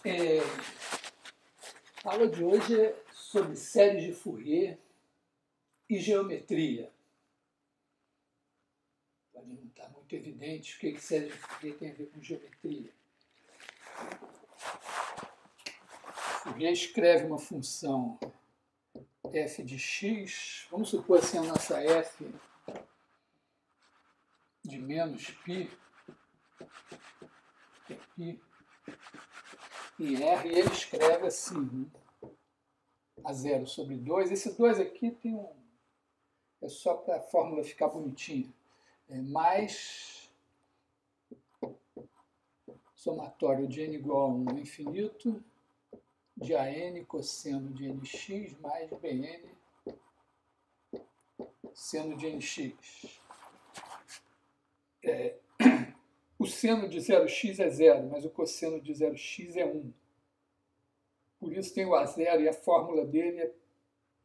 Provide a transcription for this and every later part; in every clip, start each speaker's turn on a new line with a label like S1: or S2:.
S1: A aula de hoje é sobre séries de Fourier e geometria. Pode não estar muito evidente o que séries de Fourier tem a ver com geometria. Fourier escreve uma função f de x, vamos supor assim a nossa f de menos π, que é π, em R, e ele escreve assim, a 0 sobre 2. Esse 2 aqui tem é só para a fórmula ficar bonitinha. Mais somatório de n igual a 1 ao infinito de AN cosseno de nx mais BN seno de nx. O seno de 0x é 0, mas o cosseno de 0x é 1. Por isso tem o A0 e a fórmula dele é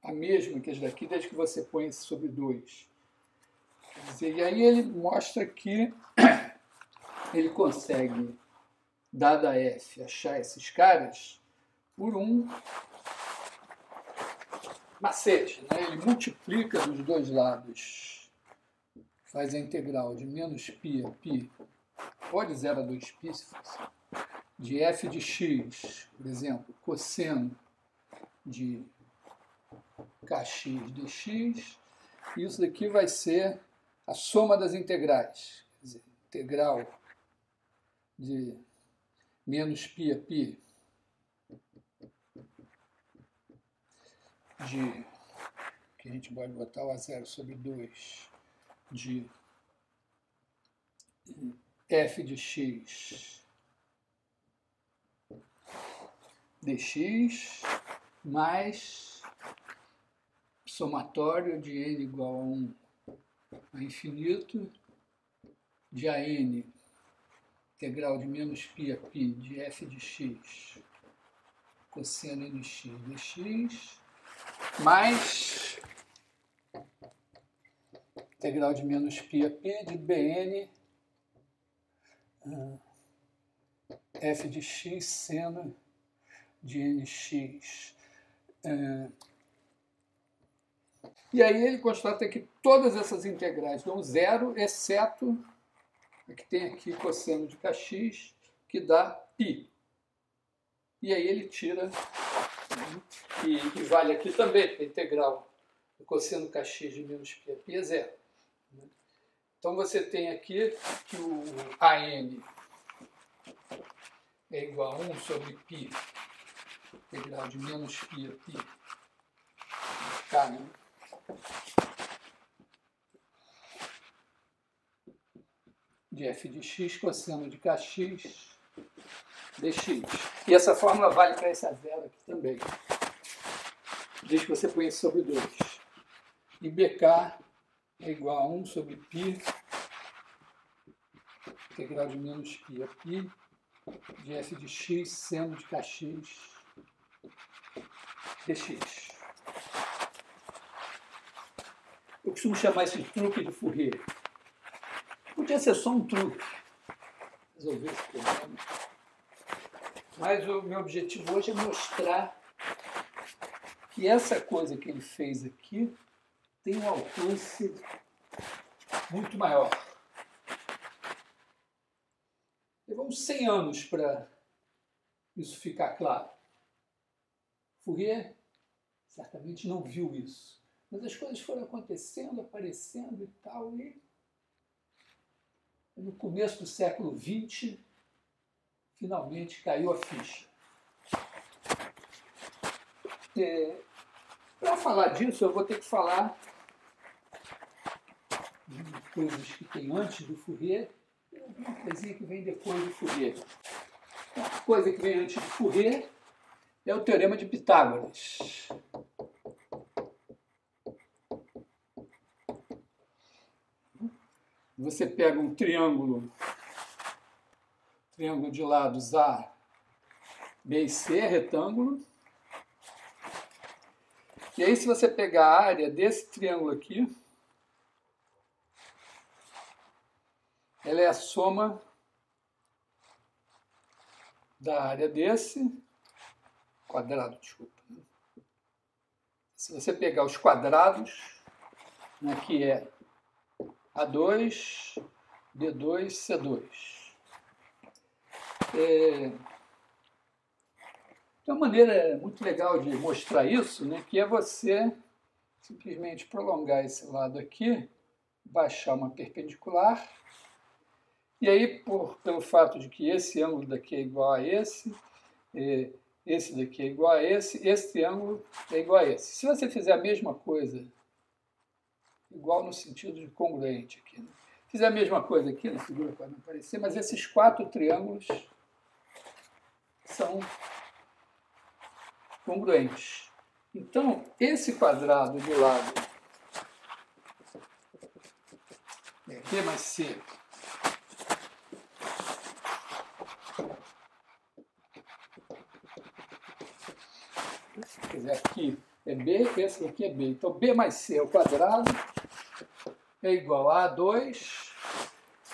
S1: a mesma que as daqui, desde que você põe esse sobre 2. Quer dizer, e aí ele mostra que ele consegue, dada f, achar esses caras por um macete, né? Ele multiplica dos dois lados, faz a integral de menos π a π, pode 0 a 2π se fosse, de f de x, por exemplo, cosseno de kx dx, e isso daqui vai ser a soma das integrais, quer dizer, integral de menos π a π de, que a gente pode botar o A0 sobre 2, de f de x dx, mais somatório de n igual a 1 a infinito de AN, integral de menos π a π de f de x cosseno nx dx, mais integral de menos π a π de Bn f de x seno de nx. E aí ele constata que todas essas integrais dão zero, exceto a que tem aqui cosseno de kx, que dá π. E aí ele tira, e vale aqui também, a integral do cosseno kx de menos π a π é zero. Então você tem aqui que o AN é igual a 1 sobre π, integral de menos π a π, K, né? De f de x cosseno de kx dx. E essa fórmula vale para esse A0 aqui também, desde que você põe isso sobre 2. E bk é igual a 1 sobre π, integral de menos π a π, de f de x seno de kx dx. Eu costumo chamar esse truque de Fourier. Podia ser só um truque, resolver esse problema. Mas o meu objetivo hoje é mostrar que essa coisa que ele fez aqui tem um alcance muito maior. Levou uns 100 anos para isso ficar claro. Fourier certamente não viu isso. Mas as coisas foram acontecendo, aparecendo e tal, e no começo do século XX, finalmente caiu a ficha. Para falar disso, eu vou ter que falar de coisas que tem antes do Fourier e alguma coisinha que vem depois do Fourier. Uma coisa que vem antes do Fourier é o Teorema de Pitágoras. Você pega um triângulo de lados A, B e C, retângulo. E aí, se você pegar a área desse triângulo aqui, ela é a soma da área desse quadrado, desculpa. Se você pegar os quadrados, aqui é A2, D2, C2. Tem uma maneira muito legal de mostrar isso, né, que é você simplesmente prolongar esse lado aqui, baixar uma perpendicular, e aí, pelo fato de que esse ângulo daqui é igual a esse daqui é igual a esse triângulo é igual a esse. Se você fizer a mesma coisa, igual no sentido de congruente aqui, né? Fizer a mesma coisa aqui, na figura pode não aparecer, mas esses 4 triângulos são congruentes. Então, esse quadrado do lado B mais C quer dizer, aqui é B, esse aqui é B. Então, B mais C ao quadrado é igual a 2.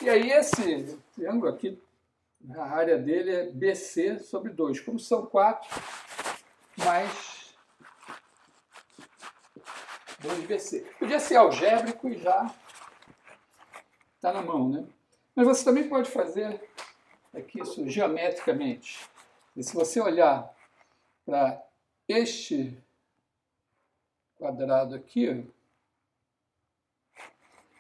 S1: E aí, esse triângulo aqui, a área dele é BC sobre 2. Como são 4, mais 2BC. Podia ser algébrico e já está na mão, né? Mas você também pode fazer aqui isso geometricamente. E se você olhar para este quadrado aqui,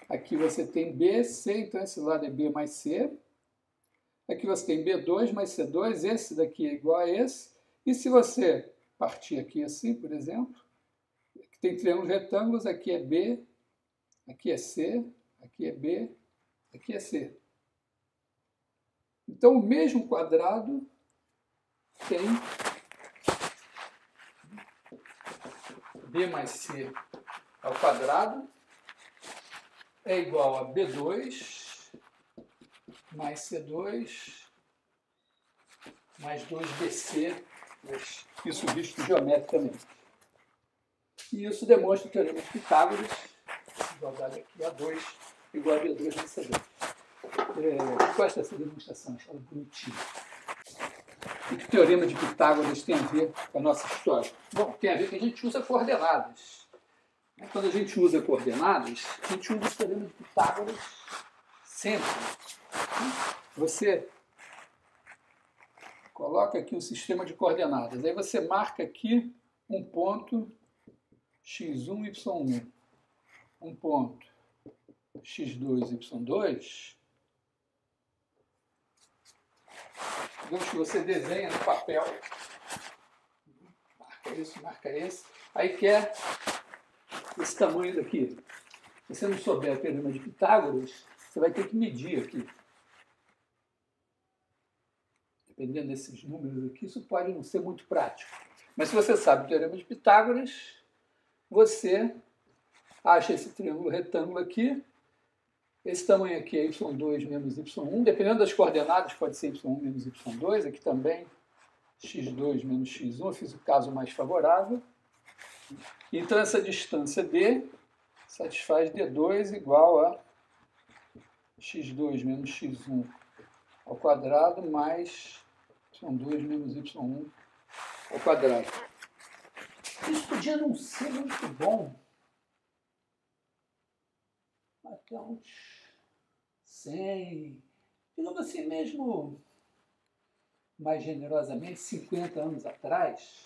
S1: aqui você tem BC, então esse lado é B mais C. Aqui você tem B2 mais C2, esse daqui é igual a esse. E se você partir aqui assim, por exemplo, aqui tem triângulos retângulos, aqui é B, aqui é C, aqui é B, aqui é C. Então, o mesmo quadrado tem B mais C ao quadrado é igual a B2 mais C2 mais 2BC, isso visto geometricamente. E isso demonstra o teorema de Pitágoras, igualdade aqui a 2 igual a B2 mais C2. Eu gosto dessa demonstração, acho ela bonitinha. O que o teorema de Pitágoras tem a ver com a nossa história? Bom, tem a ver que a gente usa coordenadas. Quando a gente usa coordenadas, a gente usa o teorema de Pitágoras sempre. Você coloca aqui um sistema de coordenadas. Aí você marca aqui um ponto x1, y1, um ponto x2, y2. Digamos que você desenha no papel. Marca esse. Aí quer esse tamanho daqui. Se você não souber o teorema de Pitágoras, você vai ter que medir aqui. Dependendo desses números aqui, isso pode não ser muito prático. Mas se você sabe o teorema de Pitágoras, você acha esse triângulo retângulo aqui. Esse tamanho aqui é y2 menos y1. Dependendo das coordenadas, pode ser y1 menos y2. Aqui também x2 menos x1. Eu fiz o caso mais favorável. Então, essa distância D satisfaz D2 igual a x2 menos x1 ao quadrado mais y2 menos y1 ao quadrado. Isso podia não ser muito bom. Até uns 100, digamos assim mesmo, mais generosamente, 50 anos atrás.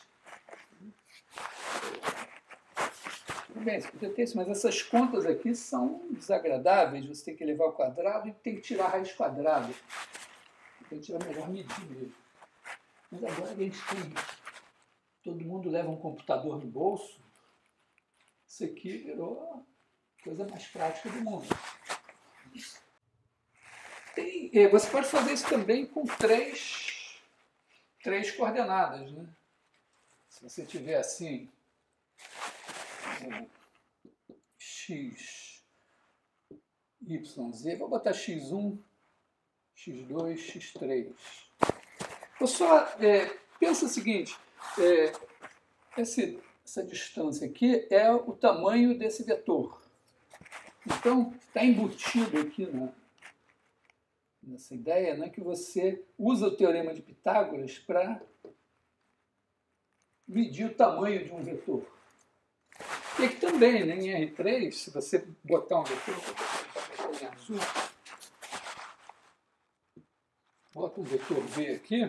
S1: Tudo bem, você podia ter isso, mas essas contas aqui são desagradáveis. Você tem que elevar ao quadrado e tem que tirar a raiz quadrada. Tem que tirar a melhor medida. Mas agora a gente tem... Todo mundo leva um computador no bolso. Isso aqui virou a coisa mais prática do mundo. Você pode fazer isso também com três coordenadas, né? Se você tiver assim, x, y, z, vou botar x1, x2, x3. Eu só pensa o seguinte, essa distância aqui é o tamanho desse vetor. Então, está embutido aqui nessa ideia, né, que você usa o teorema de Pitágoras para medir o tamanho de um vetor. E aqui também, né, em R3, se você botar um vetor, em azul, bota um vetor V aqui.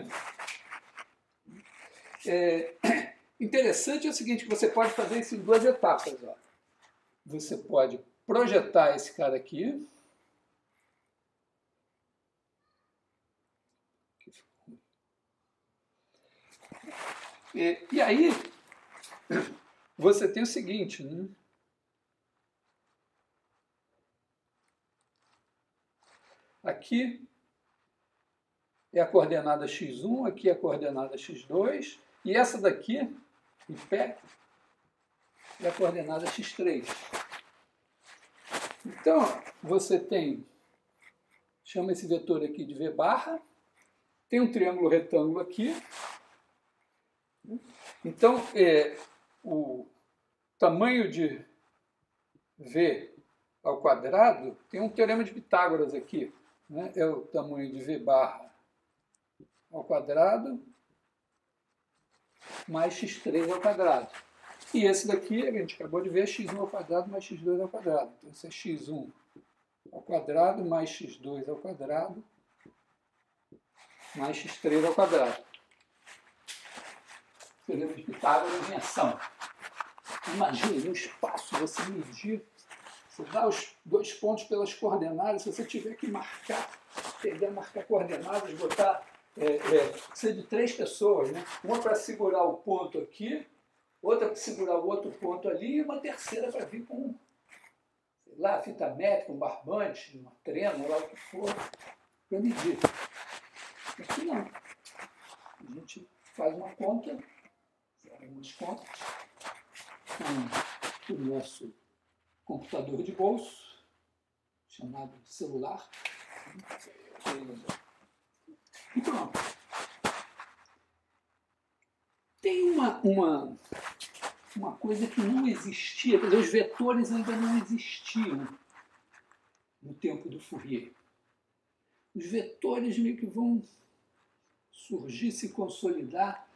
S1: Interessante é o seguinte, que você pode fazer isso em duas etapas. Ó. Você pode projetar esse cara aqui. E aí, você tem o seguinte, né? Aqui é a coordenada x1, aqui é a coordenada x2, e essa daqui, em pé, é a coordenada x3. Então, você tem, chama esse vetor aqui de V barra, tem um triângulo retângulo aqui. Então, o tamanho de V ao quadrado tem um teorema de Pitágoras aqui. Né? É o tamanho de V barra ao quadrado mais x3 ao quadrado. E esse daqui, a gente acabou de ver, é x1 ao quadrado mais x2 ao quadrado. Então, isso é x1 ao quadrado mais x2 ao quadrado mais x3 ao quadrado. Teorema de Pitágoras em ação. Imagine no espaço você medir, você dá os dois pontos pelas coordenadas, se você tiver que marcar, marcar coordenadas, botar, precisa de 3 pessoas, né? Uma para segurar o ponto aqui, outra para segurar o outro ponto ali e uma terceira para vir com, sei lá, fita métrica, um barbante, uma trena, lá o que for, para medir. Aqui não. A gente faz uma conta, algumas contas, com o nosso computador de bolso, chamado celular. E pronto. Tem uma coisa que não existia, quer dizer, os vetores ainda não existiam no tempo do Fourier. Os vetores meio que vão surgir, se consolidar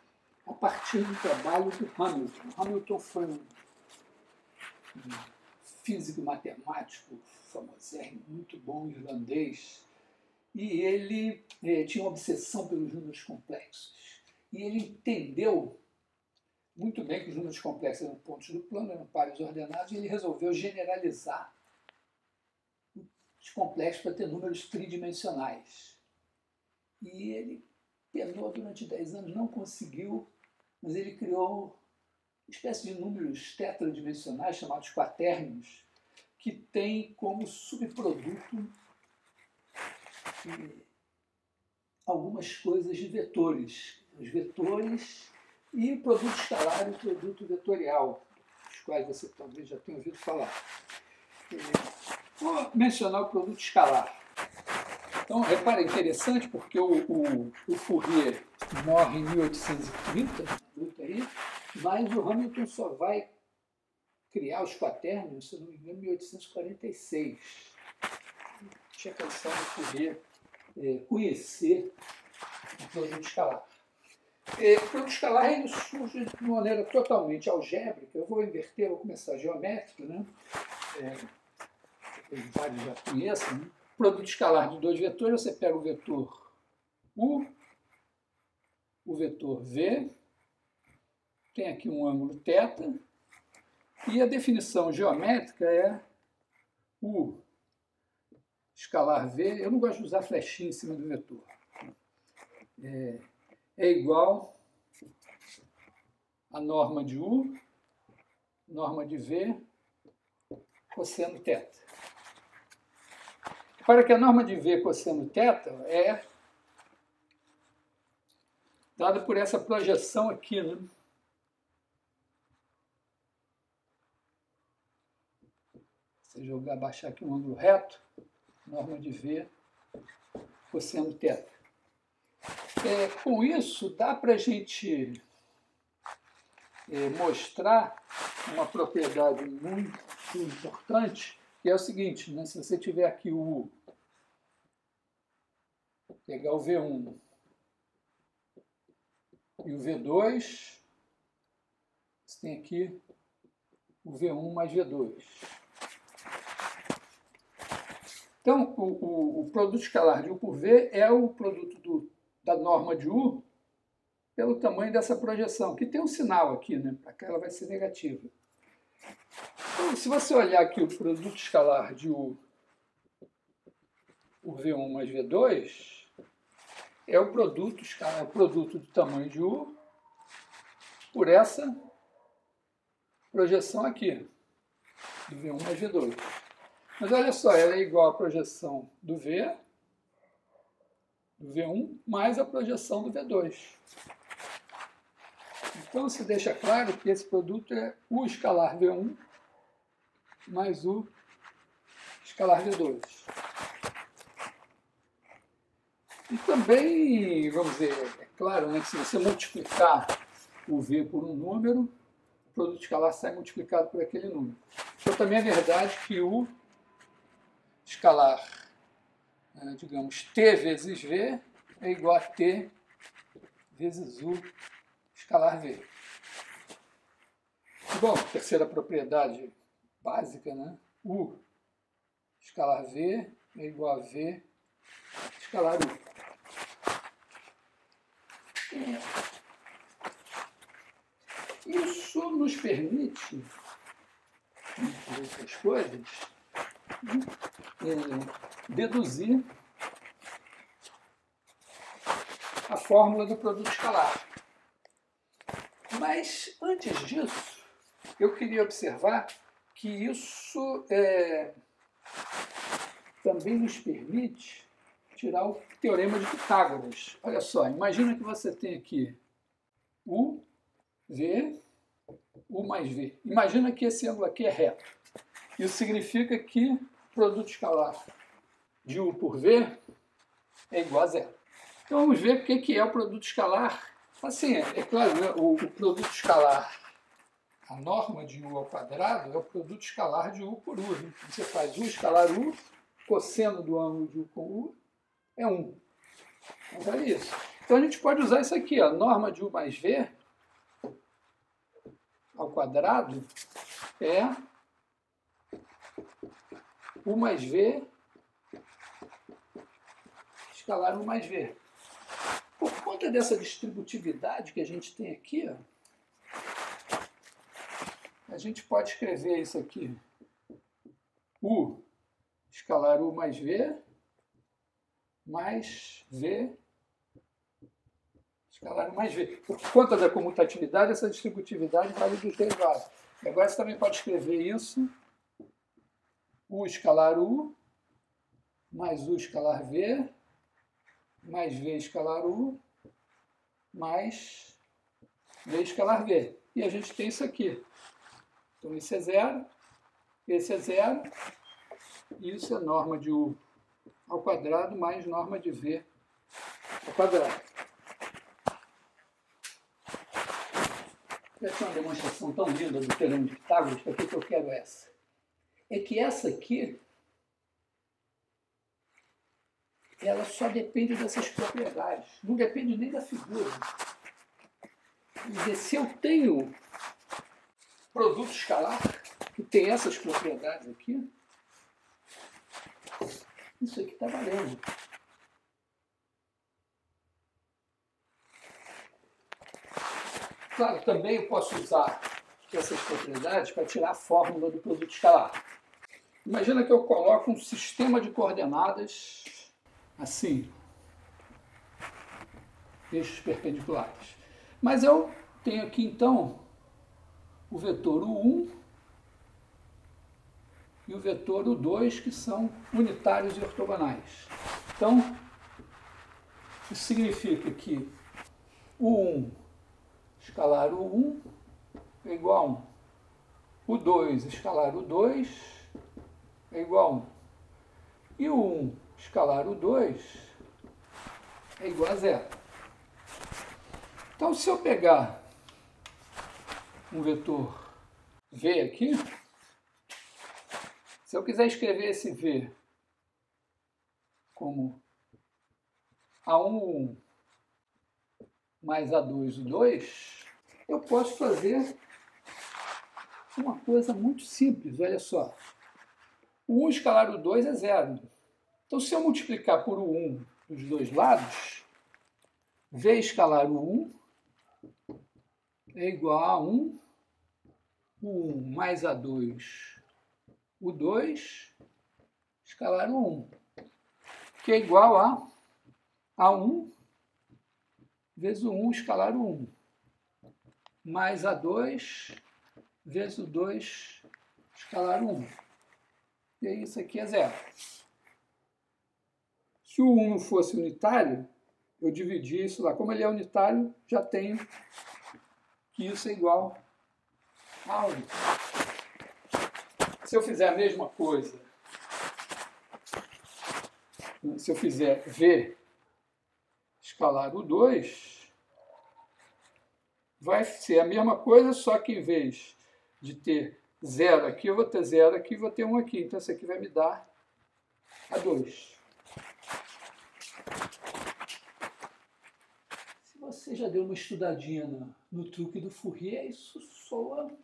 S1: a partir do trabalho do Hamilton. Hamilton foi um físico matemático famosérrimo, muito bom, irlandês, e ele tinha uma obsessão pelos números complexos. E ele entendeu muito bem que os números complexos eram pontos do plano, eram pares ordenados, e ele resolveu generalizar os complexos para ter números tridimensionais. E ele penou durante 10 anos, não conseguiu, mas ele criou uma espécie de números tetradimensionais, chamados quatérnios, que tem como subproduto algumas coisas de vetores. Os vetores e o produto escalar e o produto vetorial, dos quais você talvez já tenha ouvido falar. Vou mencionar o produto escalar. Então, repara, é interessante porque o Fourier morre em 1830, mas o Hamilton só vai criar os quatérnios, se não me engano, em 1846. Tinha canção do Fourier conhecer o produto escalar. O produto escalar ele surge de maneira totalmente algébrica. Eu vou inverter, vou começar geométrico, né? Vários já conhecem, né? Produto escalar de dois vetores, você pega o vetor U, o vetor V, tem aqui um ângulo θ, e a definição geométrica é U escalar V, eu não gosto de usar flechinha em cima do vetor, é igual a norma de U, norma de V, cosseno θ. Para que a norma de V cosseno θ é dada por essa projeção aqui, né? Se jogar, baixar aqui um ângulo reto, norma de V cosseno θ. Com isso, dá para a gente mostrar uma propriedade muito importante, que é o seguinte, né? Se você tiver aqui o U pegar o V1 e o V2, você tem aqui o V1 mais V2. Então, o produto escalar de U por V é o produto da norma de U pelo tamanho dessa projeção, que tem um sinal aqui, né? Para cá ela vai ser negativa. Então, se você olhar aqui o produto escalar de U por V1 mais V2, é o produto escalar, o produto do tamanho de U por essa projeção aqui, do V1 mais V2. Mas olha só, ela é igual à projeção do V1 mais a projeção do V2. Então se deixa claro que esse produto é U escalar V1 mais U escalar V2. E também, vamos dizer, é claro, né, que se você multiplicar o V por um número, o produto escalar sai multiplicado por aquele número. Então também é verdade que U escalar, digamos, T vezes V é igual a T vezes U escalar V. Bom, terceira propriedade básica, né? U escalar V é igual a V escalar U. Isso nos permite, entre outras coisas, deduzir a fórmula do produto escalar. Mas, antes disso, eu queria observar que isso também nos permite tirar o teorema de Pitágoras. Olha só, imagina que você tem aqui U, V, U mais V. Imagina que esse ângulo aqui é reto. Isso significa que o produto escalar de U por V é igual a zero. Então vamos ver o que é o produto escalar. Assim, é claro, né, o produto escalar, a norma de U ao quadrado é o produto escalar de U por U. Né? Você faz U escalar U, cosseno do ângulo de U com U é 1. Então é isso. Então a gente pode usar isso aqui, a norma de U mais V ao quadrado é U mais V escalar U mais V. Por conta dessa distributividade que a gente tem aqui, ó, a gente pode escrever isso aqui. U escalar U mais V escalar U mais V. Por conta da comutatividade, essa distributividade vale dos dois lados. E agora você também pode escrever isso. U escalar U mais U escalar V mais V escalar U mais V escalar V. E a gente tem isso aqui. Então, esse é zero, esse é zero, e isso é norma de U ao quadrado mais norma de V ao quadrado. Essa é uma demonstração tão linda do teorema de Pitágoras, para que eu quero essa? É que essa aqui, ela só depende dessas propriedades, não depende nem da figura. Quer dizer, se eu tenho produto escalar, que tem essas propriedades aqui, isso aqui está valendo. Claro, também eu posso usar essas propriedades para tirar a fórmula do produto escalar. Imagina que eu coloco um sistema de coordenadas assim, eixos perpendiculares. Mas eu tenho aqui, então, o vetor U1 e o vetor U2, que são unitários e ortogonais. Então, isso significa que U1 escalar U1 é igual a 1. U2 escalar U2 é igual a 1. E o 1 escalar U2 é igual a 0. Então, se eu pegar um vetor V aqui, se eu quiser escrever esse V como A1, 1, mais A2, o 2, eu posso fazer uma coisa muito simples, olha só. O 1 escalar o 2 é 0. Então, se eu multiplicar por o 1 dos dois lados, V escalar o 1 é igual a 1, o 1 mais A2, o 2, escalar o 1, que é igual a A1 vezes o 1 escalar o 1, mais A2 vezes o 2 escalar o 1. E aí isso aqui é 0. Se o 1 não fosse unitário, eu dividi isso lá. Como ele é unitário, já tenho que isso é igual a 1. Se eu fizer a mesma coisa, se eu fizer V escalar o 2, vai ser a mesma coisa, só que em vez de ter 0 aqui, eu vou ter 0 aqui e vou ter 1 aqui. Então, isso aqui vai me dar a 2. Se você já deu uma estudadinha no truque do Fourier, isso soa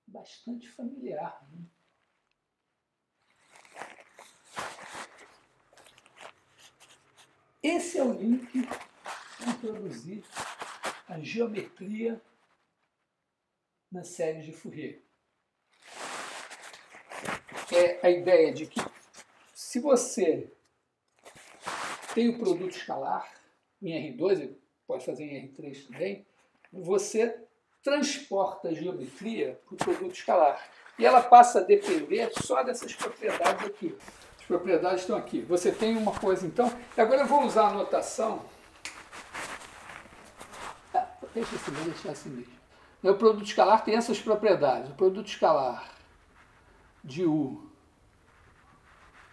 S1: bastante familiar, né? Esse é o link para introduzir a geometria na série de Fourier. É a ideia de que, se você tem o produto escalar em R2, pode fazer em R3 também, você transporta a geometria para o produto escalar. E ela passa a depender só dessas propriedades aqui. As propriedades estão aqui. Você tem uma coisa, então... Agora eu vou usar a notação... Deixa assim, vou deixar assim mesmo. O produto escalar tem essas propriedades. O produto escalar de U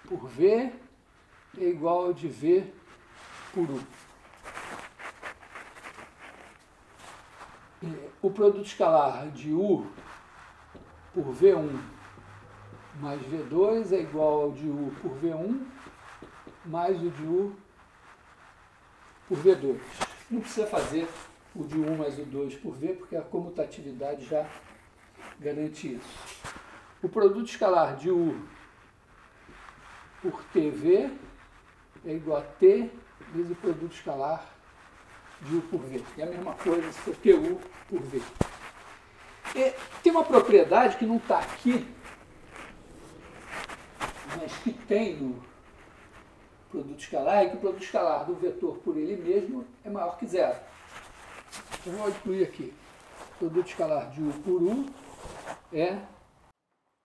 S1: por V é igual ao de V por U. O produto escalar de U por V1 mais V2 é igual ao de U por V1 mais o de U por V2. Não precisa fazer o de 1 mais o 2 por V, porque a comutatividade já garante isso. O produto escalar de U por TV é igual a T vezes o produto escalar de U por V. É a mesma coisa se for TU por V. E tem uma propriedade que não está aqui, mas que tem no produto escalar, é que o produto escalar do vetor por ele mesmo é maior que zero. Eu vou incluir aqui. O produto escalar de U por U é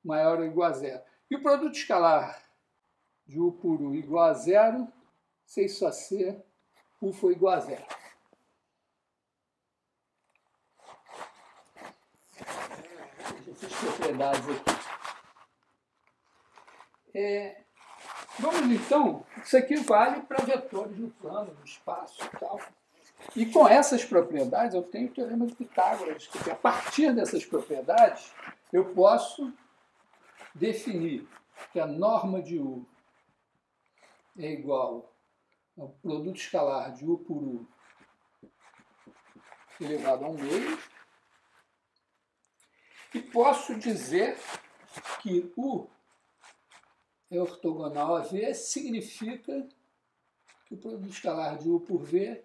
S1: maior ou igual a zero. E o produto escalar de U por U igual a zero, se isso só ser U for igual a zero. Essas propriedades aqui. Vamos então, isso aqui vale para vetores no plano, no espaço e tal. E com essas propriedades, eu tenho o teorema de Pitágoras, que a partir dessas propriedades, eu posso definir que a norma de U é igual ao produto escalar de U por U elevado a 1 meio. E posso dizer que U é ortogonal a V, significa que o produto escalar de U por V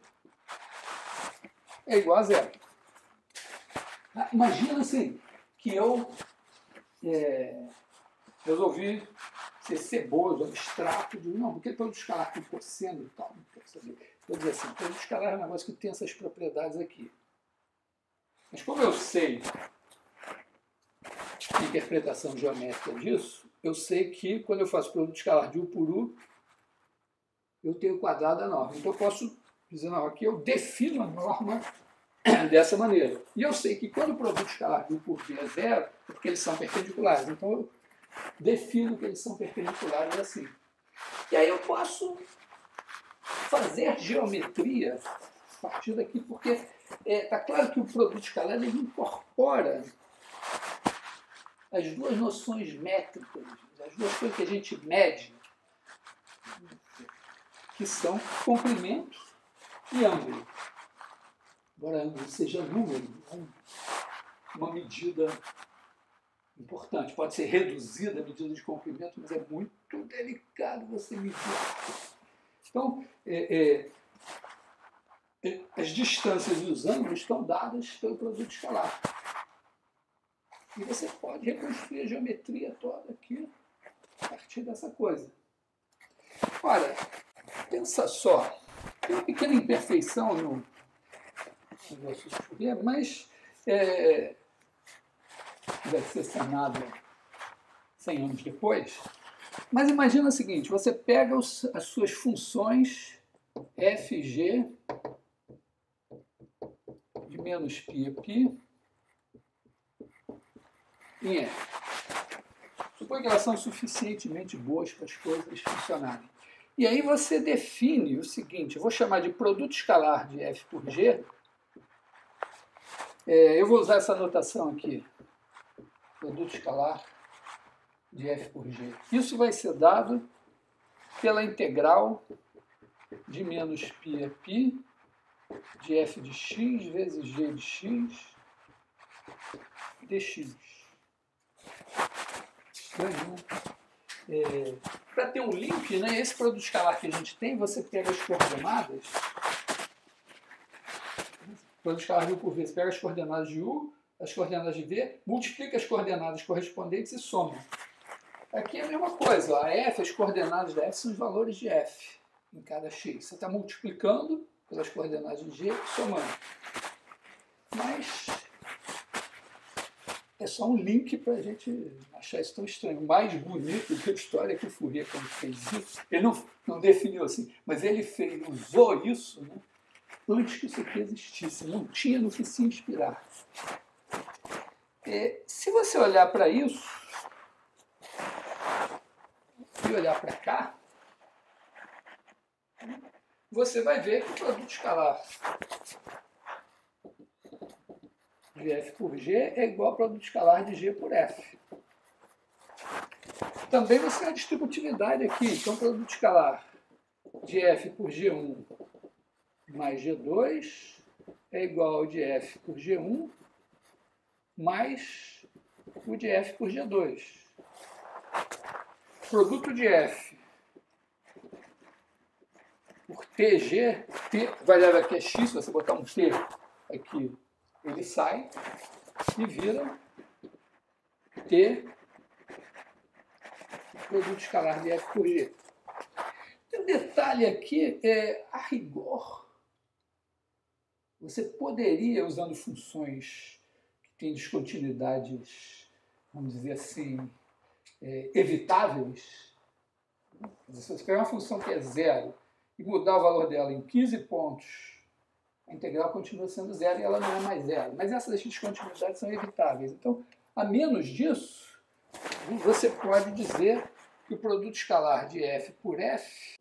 S1: é igual a zero. Imagina assim, que eu resolvi ser ceboso, abstrato, de não, porque produto escalar com cosseno e tal, não quero saber. Vou dizer assim, produto escalar é um negócio que tem essas propriedades aqui. Mas como eu sei a interpretação geométrica disso, eu sei que quando eu faço produto escalar de U por U, eu tenho o quadrado da norma. Então eu posso dizer, não, aqui eu defino a norma dessa maneira. E eu sei que quando o produto escalar de U por V é zero, é porque eles são perpendiculares. Então eu defino que eles são perpendiculares assim. E aí eu posso fazer geometria a partir daqui, porque está claro que o produto escalar ele incorpora as duas noções métricas, as duas coisas que a gente mede. que são comprimento e ângulo. Embora ângulo seja número, uma medida importante. Pode ser reduzida a medida de comprimento, mas é muito delicado você medir. Então, as distâncias e os ângulos estão dadas pelo produto escalar. E você pode reconstruir a geometria toda aqui a partir dessa coisa. Olha, pensa só, tem uma pequena imperfeição no negócio de Fourier, mas vai ser sanado 100 anos depois. Mas imagina o seguinte, você pega as suas funções f, g, de menos π a π, em f. Supõe que elas são suficientemente boas para as coisas funcionarem. E aí você define o seguinte, eu vou chamar de produto escalar de f por g. Eu vou usar essa notação aqui, produto escalar de f por g. Isso vai ser dado pela integral de menos π a π de f de x vezes g de x dx. Para ter um link, né, esse produto escalar que a gente tem, você pega as coordenadas, produto escalar de u por v, você pega as coordenadas de u, as coordenadas de v, multiplica as coordenadas correspondentes e soma. Aqui é a mesma coisa, ó, a f, as coordenadas da f são os valores de f em cada x. Você está multiplicando pelas coordenadas de g e somando. Mas é só um link para a gente achar isso tão estranho. O mais bonito da história é que o Fourier, quando fez isso, ele não definiu assim, mas ele usou isso, né, antes que isso aqui existisse, não tinha no que se inspirar. Se você olhar para isso e olhar para cá, você vai ver que o produto escalar de f por g é igual ao produto escalar de g por f. Também você tem a distributividade aqui. Então, o produto escalar de f por g1 mais g2 é igual ao de f por g1 mais o de f por g2. Produto de f por tg, t variável aqui é x, se você botar um t aqui, ele sai e vira t produto escalar de f por g. Tem um detalhe aqui, a rigor, você poderia, usando funções que têm descontinuidades, vamos dizer assim, evitáveis, se você pegar uma função que é zero e mudar o valor dela em 15 pontos, a integral continua sendo zero e ela não é mais zero. Mas essas descontinuidades são evitáveis. Então, a menos disso, você pode dizer que o produto escalar de f por f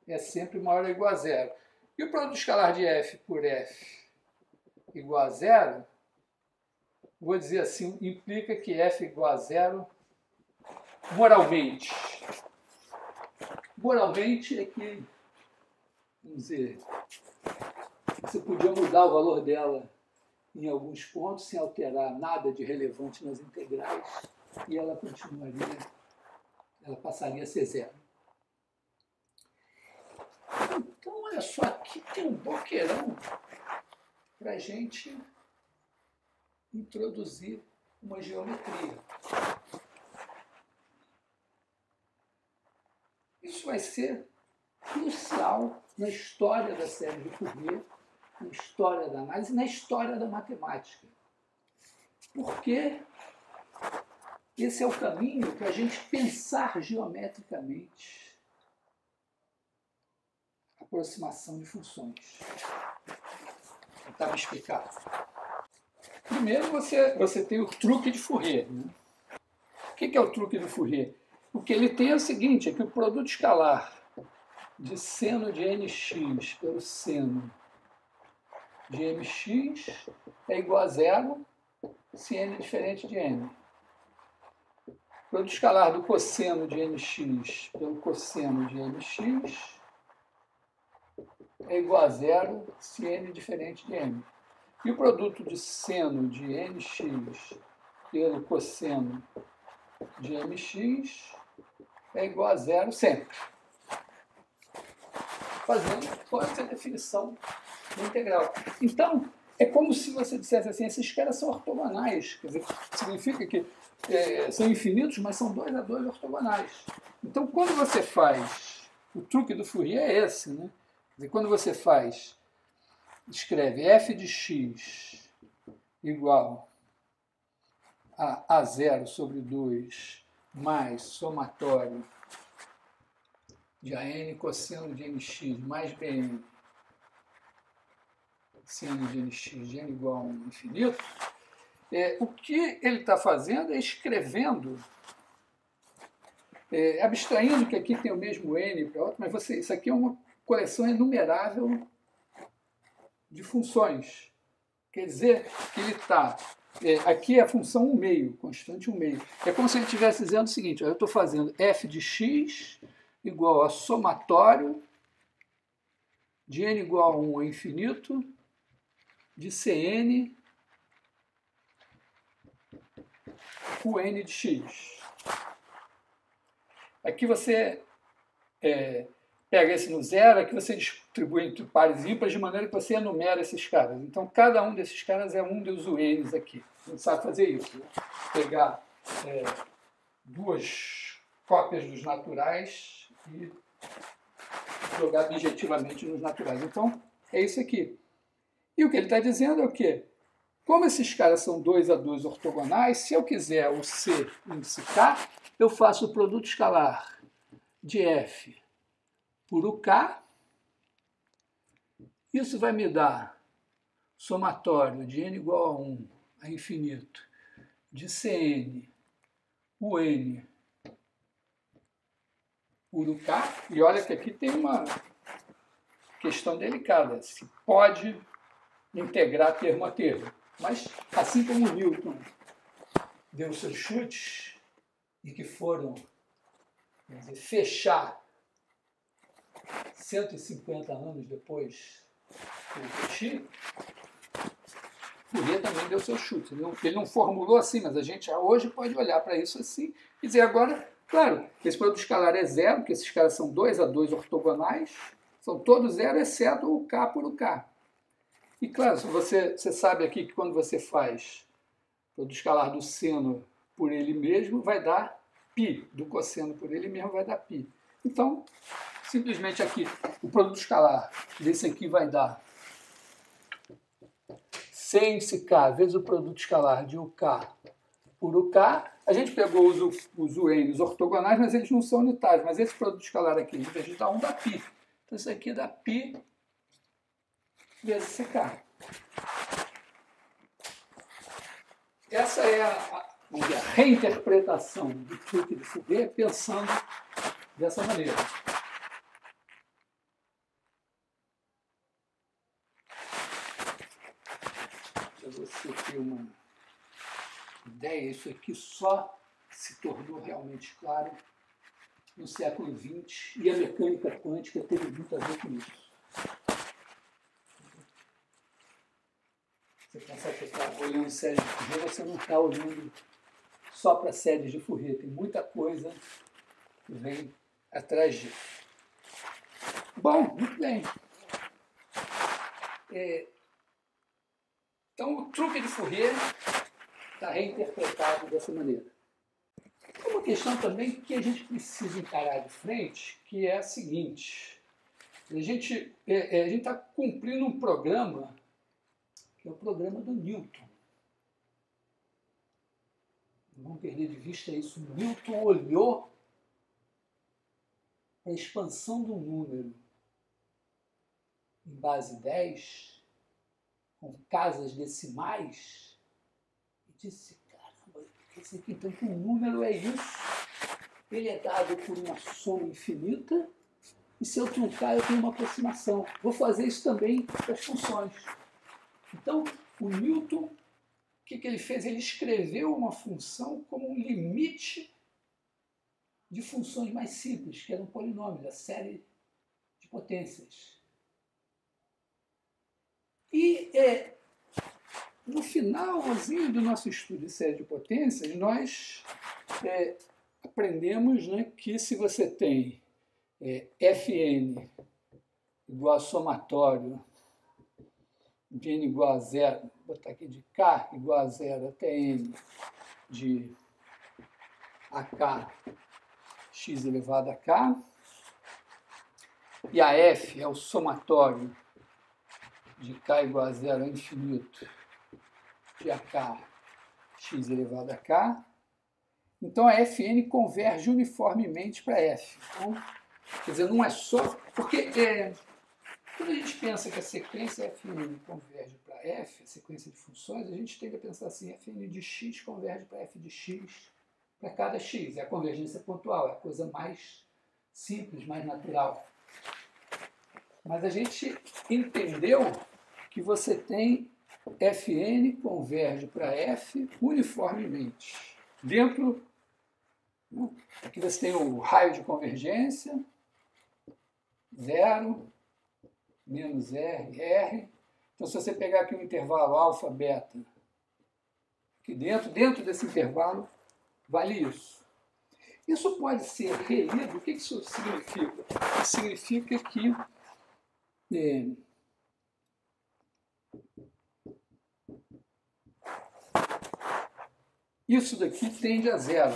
S1: é sempre maior ou igual a zero. E o produto escalar de f por f igual a zero, vou dizer assim, implica que f igual a zero moralmente. Moralmente é que, vamos dizer, você podia mudar o valor dela em alguns pontos sem alterar nada de relevante nas integrais e ela continuaria, ela passaria a ser zero. Então, olha só, aqui tem um boqueirão para a gente introduzir uma geometria. Isso vai ser crucial na história da série de Fourier, na história da análise, na história da matemática. Porque esse é o caminho para a gente pensar geometricamente a aproximação de funções. Vou tentar me explicar. Primeiro, você tem o truque de Fourier. Né? O que é o truque de Fourier? O que ele tem é o seguinte, é que o produto escalar de seno de nx pelo seno de mx é igual a zero se n é diferente de n. O produto escalar do cosseno de nx pelo cosseno de mx é igual a zero se n é diferente de m. E o produto de seno de nx pelo cosseno de mx é igual a zero sempre. Fazendo toda essa definição da integral. Então, é como se você dissesse assim, esses caras são ortogonais. Quer dizer, significa que são infinitos, mas são 2 a 2 ortogonais. Então, quando você faz, o truque do Fourier é esse, né? Quer dizer, quando você escreve f de x igual a A0 sobre 2 mais somatório de AN cosseno de nx mais BN seno de nx de n igual a 1 infinito, o que ele está fazendo é escrevendo, abstraindo que aqui tem o mesmo n para outro, mas isso aqui é uma coleção enumerável de funções. Quer dizer que ele está... aqui é a função 1 meio, constante 1 meio. É como se ele estivesse dizendo o seguinte, eu estou fazendo f de x igual a somatório de n igual a 1 a infinito de Cn com n de x. Aqui você pega esse no zero, aqui você distribui entre pares ímpares de maneira que você enumera esses caras. Então, cada um desses caras é um dos n's aqui. A gente sabe fazer isso, né? Pegar duas cópias dos naturais e jogar objetivamente nos naturais. Então, é isso aqui. E o que ele está dizendo é o quê? Como esses caras são 2 a 2 ortogonais, se eu quiser o C índice K, eu faço o produto escalar de F por o K. Isso vai me dar somatório de n igual a 1 a infinito de Cn o n por o K. E olha que aqui tem uma questão delicada. Se pode integrar termo a termo. Mas, assim como o Newton deu seus chutes e que foram, quer dizer, fechar 150 anos depois do repetir, Fourier também deu seus chutes. Ele não formulou assim, mas a gente hoje pode olhar para isso assim e dizer agora, claro, esse produto escalar é zero, porque esses caras são 2 a 2 ortogonais, são todos zero, exceto o K por o K. E claro, você sabe aqui que quando você faz o produto escalar do seno por ele mesmo, vai dar π, do cosseno por ele mesmo vai dar π. Então, simplesmente aqui, o produto escalar desse aqui vai dar C índice K vezes o produto escalar de UK por UK. A gente pegou os UNs ortogonais, mas eles não são unitários. Mas esse produto escalar aqui, a gente dá 1 dá π. Então, isso aqui dá π vezes CK. Essa é a reinterpretação do truque de Fourier pensando dessa maneira. Para você ter uma ideia, isso aqui só se tornou realmente claro no século XX e a mecânica quântica teve muito a ver com isso. Você pensar que você está olhando séries de Fourier, você não está olhando só para séries de Fourier. Tem muita coisa que vem atrás disso. Bom, muito bem. Então, o truque de Fourier está reinterpretado dessa maneira. Tem uma questão também que a gente precisa encarar de frente, que é a seguinte. A gente está cumprindo um programa, que é o programa do Newton. Não vamos perder de vista isso. Newton olhou para a expansão do número em base 10, com casas decimais, e disse, caramba, esse aqui, então, que o número é isso, ele é dado por uma soma infinita, e se eu truncar, eu tenho uma aproximação. Vou fazer isso também para as funções. Então, o Newton, o que ele fez? Ele escreveu uma função como um limite de funções mais simples, que eram polinômios, a série de potências. E no finalzinho do nosso estudo de série de potências, nós aprendemos, né, que se você tem Fn igual a somatório de n igual a zero, vou botar aqui de k igual a zero até n de ak x elevado a k, e a f é o somatório de k igual a zero a infinito de ak x elevado a k, então a Fn converge uniformemente para F. Então, quer dizer, não é só... Porque quando a gente pensa que a sequência Fn converge para F, a sequência de funções, a gente tende a pensar assim, Fn de x converge para F de x para cada x. É a convergência pontual, é a coisa mais simples, mais natural. Mas a gente entendeu que você tem Fn converge para F uniformemente. Dentro, aqui você tem o raio de convergência, 0, menos R, R. Então, se você pegar aqui um intervalo alfa, beta, aqui dentro desse intervalo, vale isso. Isso pode ser relido. O que isso significa? Isso significa que isso daqui tende a zero.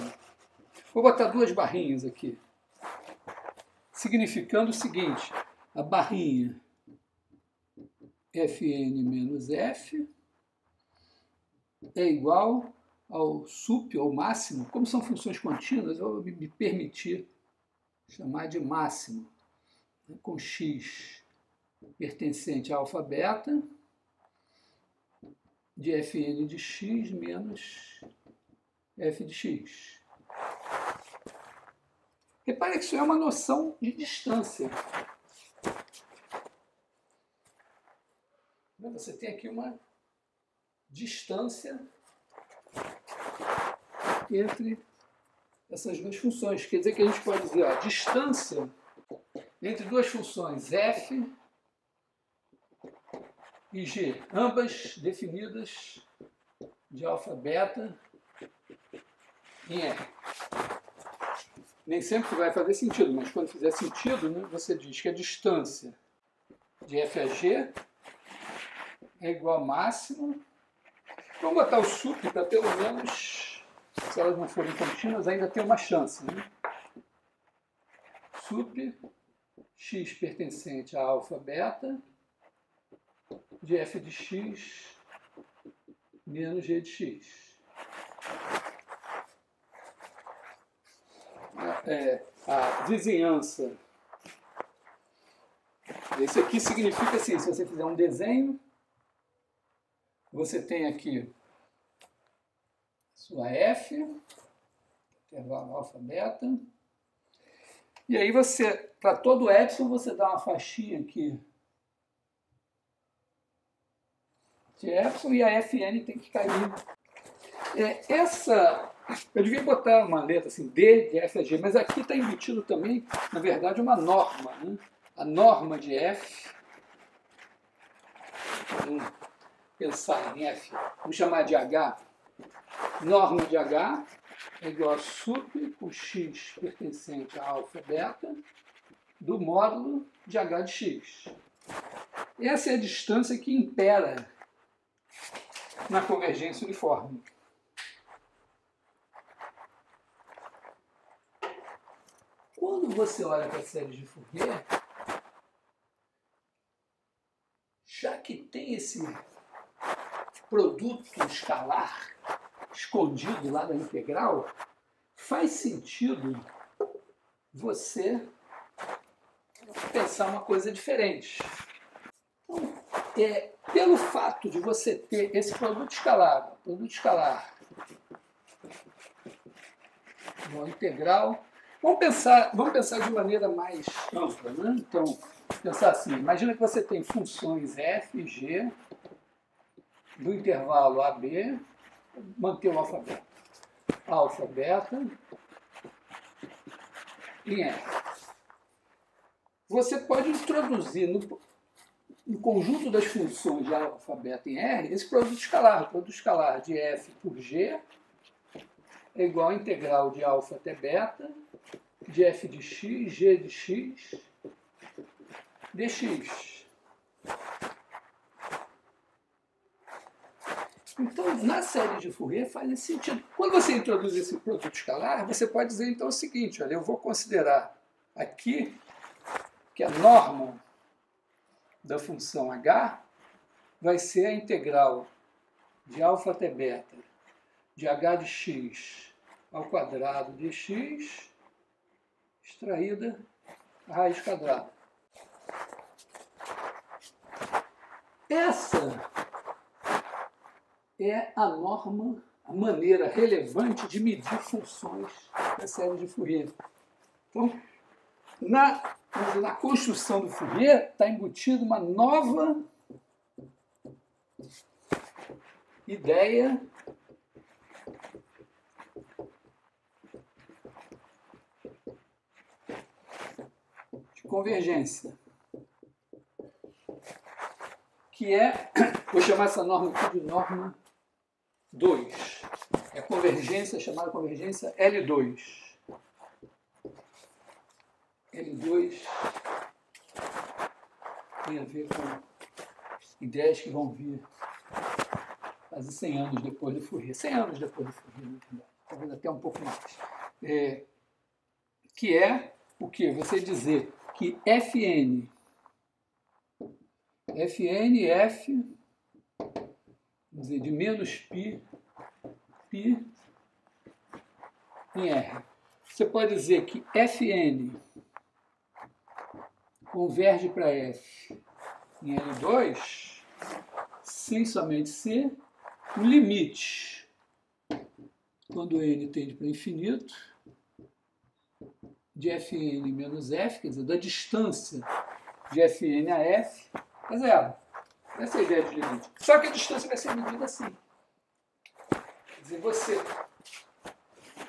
S1: Vou botar duas barrinhas aqui, significando o seguinte: a barrinha Fn menos F é igual ao sup, ou máximo. Como são funções contínuas, eu vou me permitir chamar de máximo, com x pertencente a alfa beta de Fn de x menos f de x. Repare que isso é uma noção de distância. Você tem aqui uma distância entre essas duas funções. Quer dizer que a gente pode dizer, a distância entre duas funções f e g, ambas definidas de alfa beta em R. Nem sempre vai fazer sentido, mas quando fizer sentido, né, você diz que a distância de f a g é igual a máximo. Vamos botar o sup para pelo menos, se elas não forem contínuas, ainda ter uma chance. Né? Sup x pertencente a alfa beta de f de x menos g de x. A vizinhança. Esse aqui significa assim, se você fizer um desenho, você tem aqui sua f, intervalo alfa beta, e aí você, para todo epsilon, você dá uma faixinha aqui de epsilon e a Fn tem que cair. Eu devia botar uma letra assim, D de F a G, mas aqui está embutido também, na verdade, uma norma. Né? A norma de F, vamos pensar em F, vamos chamar de H. Norma de H é igual a sup com x pertencente a alfa beta do módulo de H de x. Essa é a distância que impera na convergência uniforme. Quando você olha para a série de Fourier, já que tem esse produto escalar escondido lá da integral, faz sentido você pensar uma coisa diferente. Então, pelo fato de você ter esse produto escalar uma integral, vamos pensar de maneira mais ampla, né? Então, pensar assim, imagina que você tem funções f e g do intervalo AB, manter o alfa beta em R. Você pode introduzir no conjunto das funções de alfa, beta em R, esse produto escalar, o produto escalar de f por g é igual a integral de alfa até beta, de f de x, g de x, dx. Então, na série de Fourier faz esse sentido. Quando você introduz esse produto escalar, você pode dizer então o seguinte, olha, eu vou considerar aqui que a norma da função h vai ser a integral de alfa até beta de h de x ao quadrado de x extraída a raiz quadrada. Essa é a norma, a maneira relevante de medir funções da série de Fourier. Então, na construção do Fourier está embutida uma nova ideia de convergência, que é, vou chamar essa norma aqui de norma 2. É a convergência chamada convergência L2. L2 tem a ver com ideias que vão vir quase 100 anos depois do Fourier. 100 anos depois do Fourier, na verdade. Talvez até um pouco mais. Que é o que? Você dizer que Fn, F, vamos dizer, de menos π em R. Você pode dizer que Fn converge para F em L2 sem somente ser o limite, quando n tende para infinito, de Fn menos F, quer dizer, da distância de Fn a F, é zero. Essa é a ideia de limite. Só que a distância vai ser medida assim. Quer dizer, você...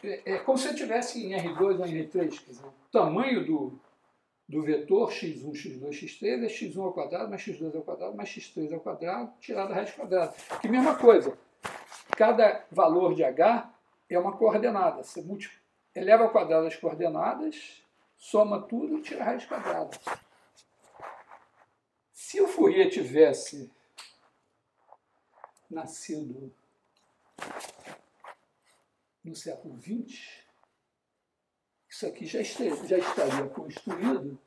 S1: É como se eu tivesse em R2 ou em R3, quer dizer, o tamanho do vetor x1, x2, x3 é x1 ao quadrado, mais x2 ao quadrado, mais x3 ao quadrado, tirado a raiz quadrada. Que mesma coisa. Cada valor de h é uma coordenada. Você eleva ao quadrado as coordenadas, soma tudo e tira a raiz quadrada. Se o Fourier tivesse nascido no século XX, isso aqui já estaria construído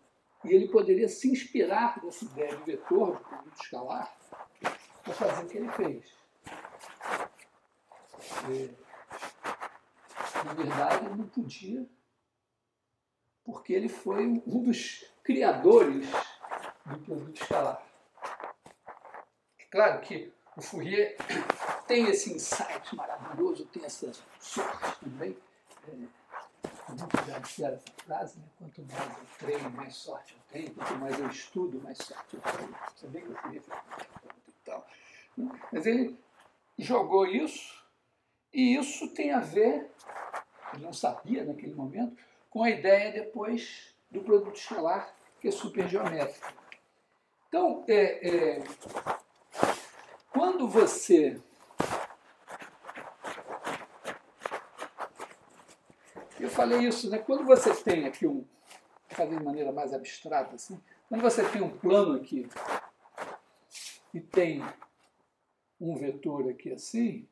S1: e ele poderia se inspirar dessa ideia de vetor, de produto escalar, para fazer o que ele fez. Na verdade, ele não podia, porque ele foi um dos criadores do produto escalar. É claro que o Fourier tem esse insight maravilhoso, tem essa sorte também. Muito já disseram essa frase, né? Quanto mais eu treino, mais sorte eu tenho. Quanto mais eu estudo, mais sorte eu tenho. Você vê que eu queria fazer e tal. Mas ele jogou isso, e isso tem a ver, ele não sabia naquele momento, com a ideia depois do produto escalar, que é supergeométrico. Então, quando você... Eu falei isso, né? Quando você tem aqui fazer de maneira mais abstrata, assim, quando você tem um plano aqui e tem um vetor aqui assim,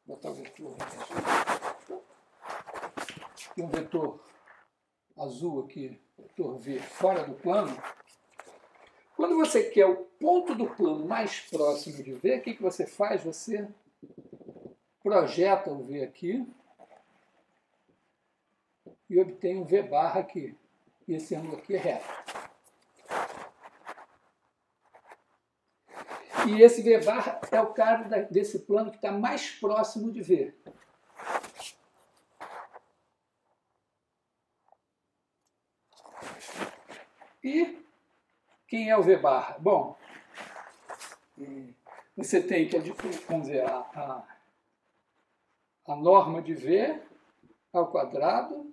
S1: vou botar o vetor aqui, e um vetor azul aqui, vetor V, fora do plano, quando você quer o ponto do plano mais próximo de V, o que você faz? Você projeta o V aqui e obtém um V barra aqui. E esse ângulo aqui é reto. E esse V barra é o cara desse plano que está mais próximo de V. E quem é o V barra? Bom, você tem que, vamos dizer, a norma de V ao quadrado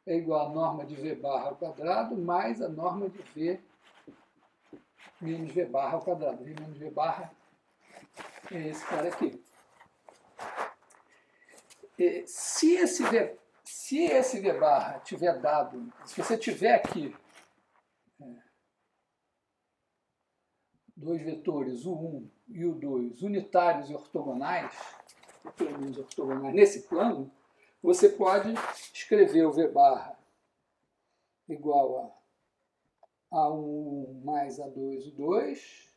S1: é igual à norma de V barra ao quadrado mais a norma de V menos V barra ao quadrado. V menos V barra é esse cara aqui. Se esse V barra tiver dado, se você tiver aqui dois vetores, o 1 e o 2, unitários e ortogonais, pelo menos ortogonais nesse plano, você pode escrever o V barra igual a A1 mais A2, o 2.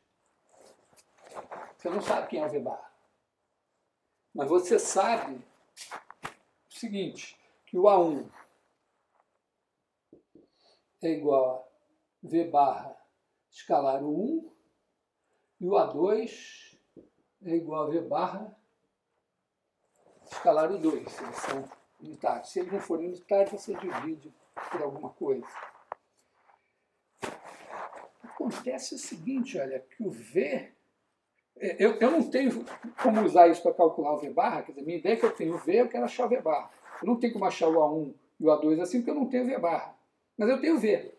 S1: Você não sabe quem é o V barra. Mas você sabe o seguinte, que o A1 é igual a V barra escalar o 1 e o A2 é igual a V barra escalar o 2. Eles são unitários. Se eles não forem unitários, você divide por alguma coisa. Acontece o seguinte, olha, que o V... Eu não tenho como usar isso para calcular o V barra, quer dizer, minha ideia é que eu tenho o V, eu quero achar o V barra. Eu não tenho como achar o A1 e o A2 assim, porque eu não tenho V barra. Mas eu tenho V.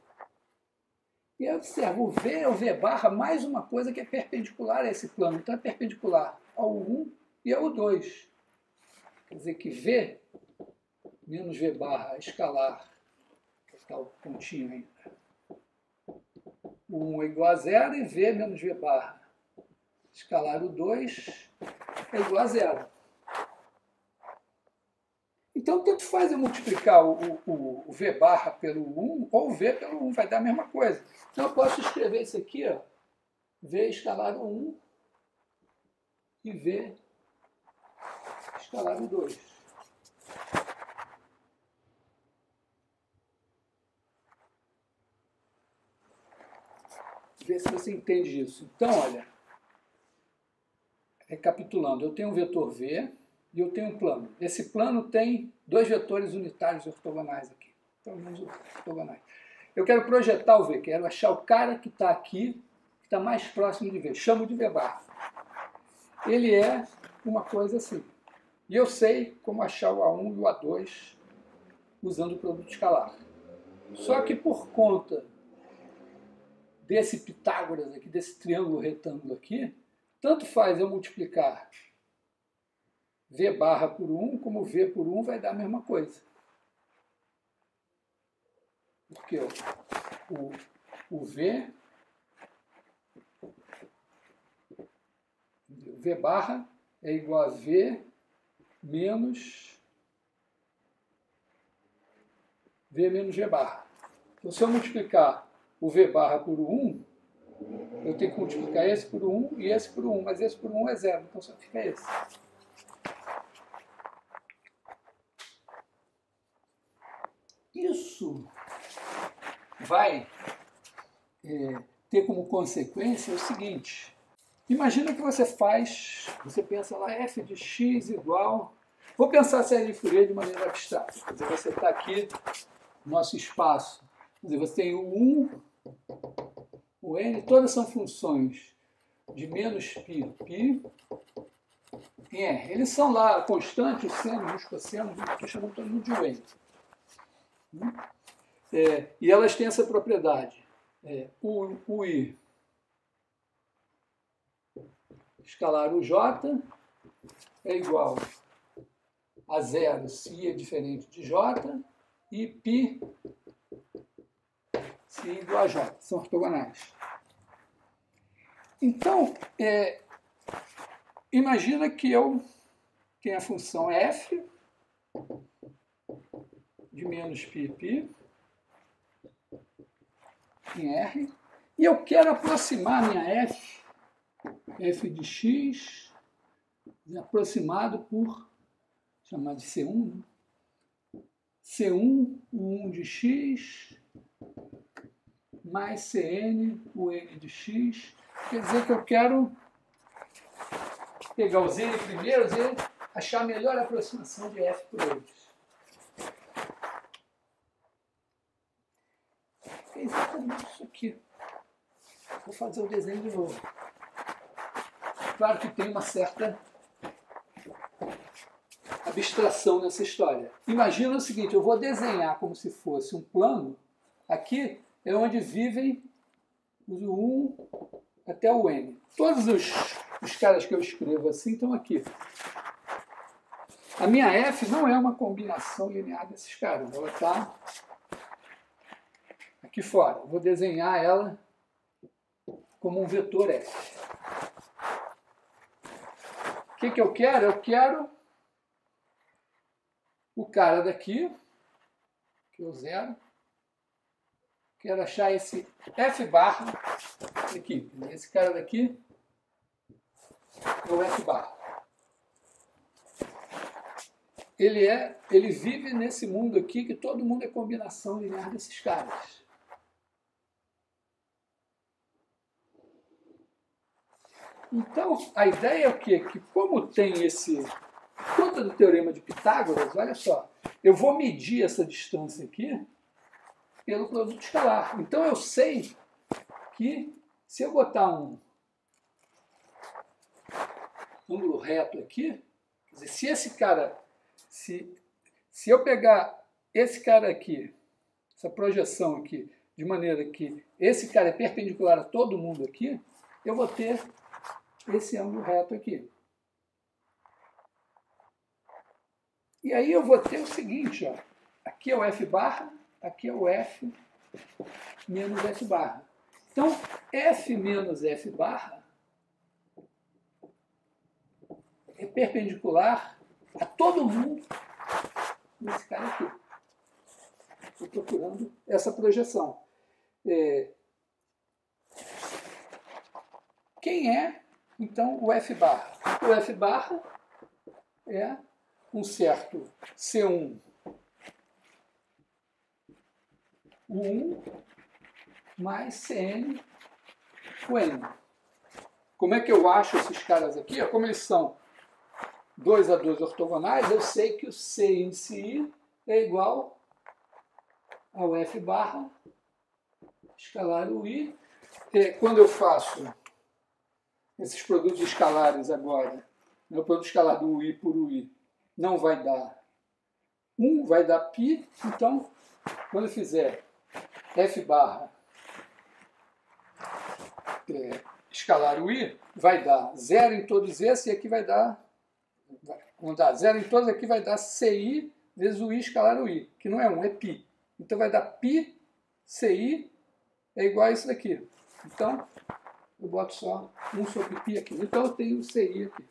S1: E eu observo, o V é o V barra mais uma coisa que é perpendicular a esse plano. Então é perpendicular ao 1 e ao 2. Quer dizer que V menos V barra escalar, que está o pontinho ainda, o 1 é igual a 0 e V menos V barra escalar o 2 é igual a 0. Então, tanto faz eu multiplicar o V barra pelo 1 ou o V pelo 1, vai dar a mesma coisa. Então, eu posso escrever isso aqui, ó, V escalar o 1 e V escalar o 2. Vê se você entende isso. Então, olha, recapitulando, eu tenho um vetor V e eu tenho um plano. Esse plano tem dois vetores unitários ortogonais aqui. Então, vamos ortogonais. Eu quero projetar o V, quero achar o cara que está aqui, que está mais próximo de V. Chamo de V barra. Ele é uma coisa assim. E eu sei como achar o A1 e o A2 usando o produto escalar. Só que por conta desse Pitágoras aqui, desse triângulo retângulo aqui, tanto faz eu multiplicar V barra por 1, como V por 1 vai dar a mesma coisa. Porque o V barra é igual a V menos V barra. Então, se eu multiplicar o V barra por 1, eu tenho que multiplicar esse por 1 e esse por 1, mas esse por 1 é 0, então só fica esse. Isso vai ter como consequência o seguinte. Imagina que você pensa lá f de x igual... Vou pensar a série de Fourier de maneira abstrata. Quer dizer, você está aqui no nosso espaço. Quer dizer, você tem o 1, o n, todas são funções de menos π em R. Eles são lá constantes, o seno, o cosseno, estou chamando todo mundo de n. E elas têm essa propriedade. O I escalar o J é igual a 0 se I é diferente de J e π se I é igual a J. São ortogonais. Então, imagina que eu tenho a função f de menos π em R, e eu quero aproximar minha f de x, aproximado por, chamar de C1, né? C1, o 1 de x, mais Cn, o n de x. Quer dizer que eu quero pegar o z primeiro, achar a melhor aproximação de f por eles. É exatamente isso aqui. Vou fazer o desenho de novo. Claro que tem uma certa abstração nessa história. Imagina o seguinte, eu vou desenhar como se fosse um plano. Aqui é onde vivem uso 1 até o n. Todos os caras que eu escrevo assim estão aqui. A minha f não é uma combinação linear desses caras, ela está aqui fora. Eu vou desenhar ela como um vetor f. O que eu quero? Eu quero o cara daqui, que é o 0. Quero achar esse f barra aqui. Esse cara daqui é o f barra. Ele vive nesse mundo aqui que todo mundo é combinação linear desses caras. Então, a ideia é o quê? Que como tem esse... Conta do teorema de Pitágoras, olha só, eu vou medir essa distância aqui pelo produto escalar. Então, eu sei que se eu botar um ângulo reto aqui, quer dizer, se esse cara... Se eu pegar esse cara aqui, essa projeção aqui, de maneira que esse cara é perpendicular a todo mundo aqui, eu vou ter esse ângulo reto aqui. E aí eu vou ter o seguinte, ó, aqui é o f barra, aqui é o f menos f barra. Então, f menos f barra é perpendicular a todo mundo nesse cara aqui. Estou procurando essa projeção. Quem é, então, o f barra? O f barra é um certo C1 U1 mais CN o N. Como é que eu acho esses caras aqui? Como eles são 2 a 2 ortogonais, eu sei que o C índice I é igual ao F barra escalar o I. Quando eu faço esses produtos escalares agora, o produto escalar do UI por UI não vai dar 1, vai dar π. Então, quando eu fizer F barra escalar o I, vai dar 0 em todos esses, e aqui vai dar... Vamos dar 0 em todos, aqui vai dar CI vezes o I escalar o I, que não é 1, é π. Então vai dar π, CI é igual a isso daqui. Então, eu boto só 1 sobre π aqui. Então eu tenho o CI aqui.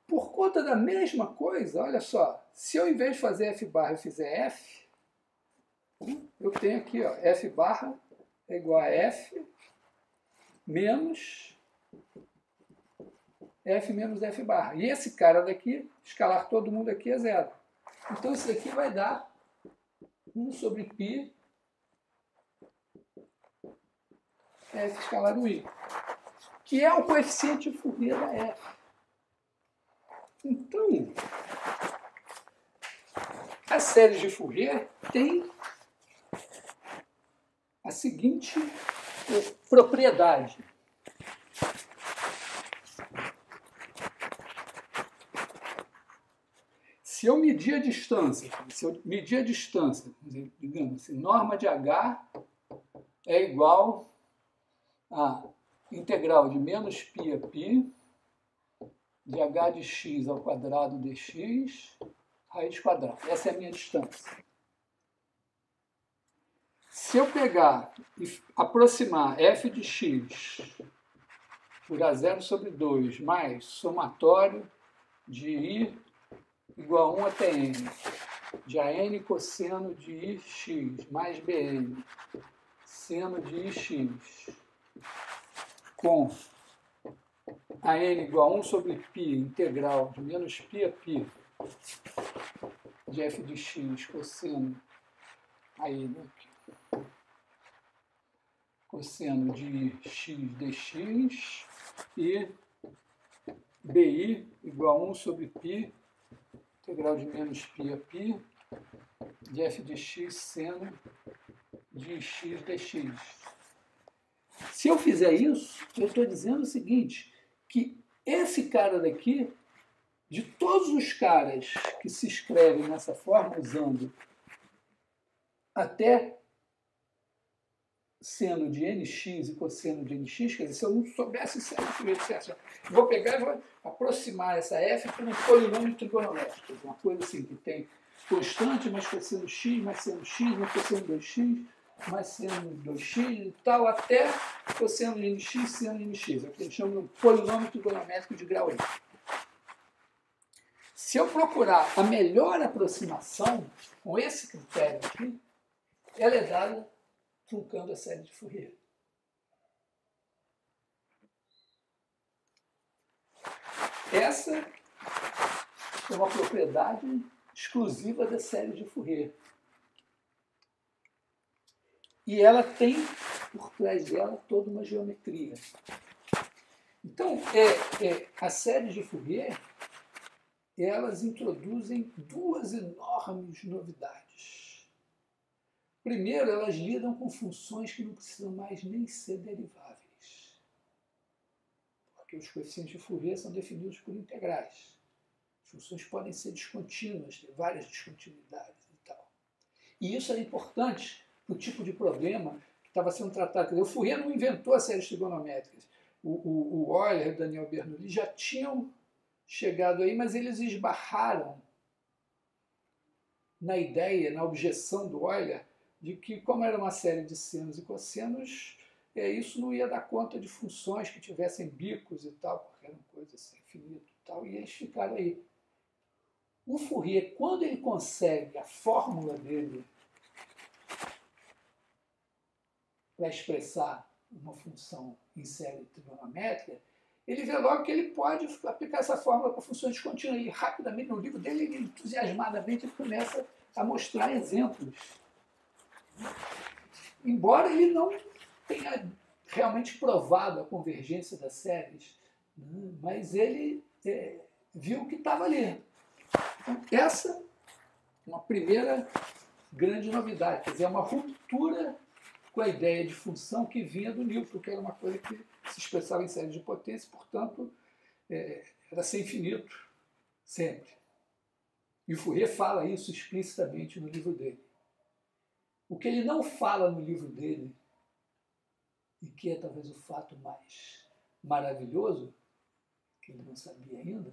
S1: Por conta da mesma coisa, olha só, se eu, em vez de fazer F barra, eu fizer F, eu tenho aqui, ó, F barra é igual a F menos F barra. E esse cara daqui, escalar todo mundo aqui é 0. Então isso daqui vai dar 1 sobre π F escalar o I, que é o coeficiente de Fourier da F. Então, as séries de Fourier têm a seguinte propriedade. Se eu medir a distância, digamos assim, norma de H é igual a integral de menos π a π de h de x ao quadrado dx raiz quadrada. Essa é a minha distância. Se eu pegar e aproximar f de x por a0 sobre 2 mais somatório de i igual a 1 até n, de an cosseno de ix mais bn seno de ix com a n igual a 1 sobre π integral de menos π a π de f de x cosseno aí cosseno de x dx e bi igual a 1 sobre π integral de menos π a π de f de x seno de x dx. Se eu fizer isso, eu estou dizendo o seguinte, que esse cara daqui, de todos os caras que se escrevem nessa forma, usando até seno de nx e cosseno de nx, quer dizer, se eu não soubesse série de Fourier, vou pegar e vou aproximar essa f para um polinômio trigonométrico, uma coisa assim, que tem constante mais cosseno x, mais seno x, mais cosseno 2x, mais seno 2x e tal, até cosseno de nx, seno de nx, é o que eles chamam de um polinômio trigonométrico de grau n. Se eu procurar a melhor aproximação com esse critério aqui, ela é dada truncando a série de Fourier. Essa é uma propriedade exclusiva da série de Fourier. E ela tem por trás dela toda uma geometria. Então, a série de Fourier, elas introduzem duas enormes novidades. Primeiro, elas lidam com funções que não precisam mais nem ser deriváveis. Porque os coeficientes de Fourier são definidos por integrais. As funções podem ser descontínuas, ter várias descontinuidades e tal. E isso é importante para o tipo de problema que estava sendo tratado. O Fourier não inventou as séries trigonométricas. O Euler e o Daniel Bernoulli já tinham chegado aí, mas eles esbarraram na ideia, na objeção do Euler, de que, como era uma série de senos e cossenos, isso não ia dar conta de funções que tivessem bicos e tal, porque eram coisas assim, infinitas e tal, e eles ficaram aí. O Fourier, quando ele consegue a fórmula dele para expressar uma função em série trigonométrica, ele vê logo que ele pode aplicar essa fórmula para funções descontínuas. E rapidamente, no livro dele, ele entusiasmadamente começa a mostrar exemplos. Embora ele não tenha realmente provado a convergência das séries, mas ele viu que estava ali. Então, essa é uma primeira grande novidade, quer dizer, é uma ruptura com a ideia de função que vinha do Newton, que era uma coisa que se expressava em séries de potência, portanto, era sem infinito, sempre. E o Fourier fala isso explicitamente no livro dele. O que ele não fala no livro dele, e que é talvez o fato mais maravilhoso, que ele não sabia ainda,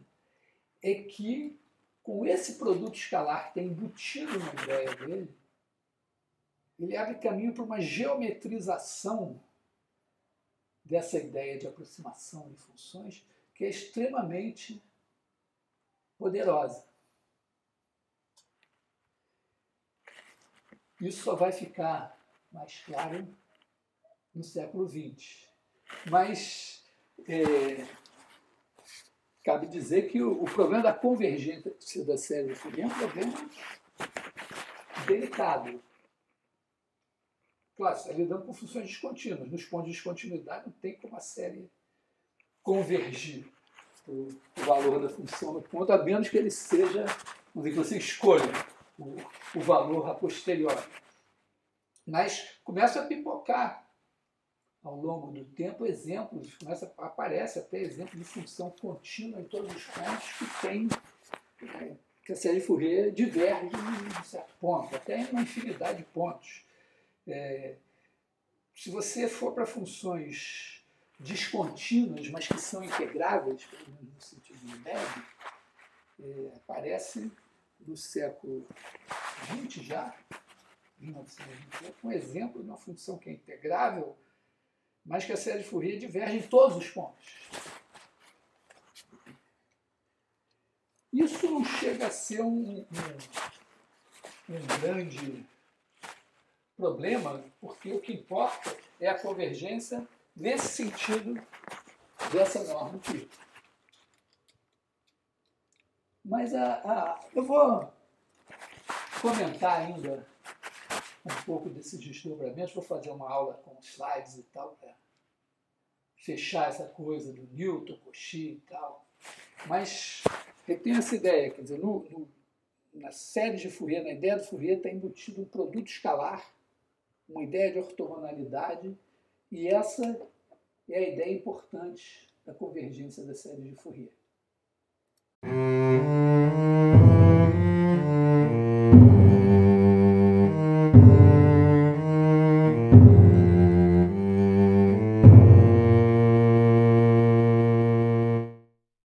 S1: é que com esse produto escalar que está embutido na ideia dele, ele abre caminho para uma geometrização dessa ideia de aproximação de funções que é extremamente poderosa. Isso só vai ficar mais claro no século XX. Mas cabe dizer que o problema da convergência da série de Fourier é um problema delicado. Claro, você está lidando com funções descontínuas. Nos pontos de descontinuidade não tem como a série convergir o valor da função no ponto, a menos que ele seja, vamos dizer, que você escolha o valor a posteriori. Mas começa a pipocar ao longo do tempo exemplos, aparece até exemplo de função contínua em todos os pontos que tem, que a série Fourier diverge em um certo ponto, até em uma infinidade de pontos. Se você for para funções descontínuas, mas que são integráveis, pelo menos no sentido numérico, aparece no século XX já, 1928, um exemplo de uma função que é integrável, mas que a série de Fourier diverge em todos os pontos. Isso não chega a ser um grande problema, porque o que importa é a convergência nesse sentido dessa norma aqui. Mas eu vou comentar ainda um pouco desses desdobramentos, vou fazer uma aula com slides e tal, para fechar essa coisa do Newton, Cauchy e tal. Mas eu tenho essa ideia, quer dizer, na série de Fourier, na ideia do Fourier, está embutido um produto escalar, uma ideia de ortogonalidade, e essa é a ideia importante da convergência da série de Fourier.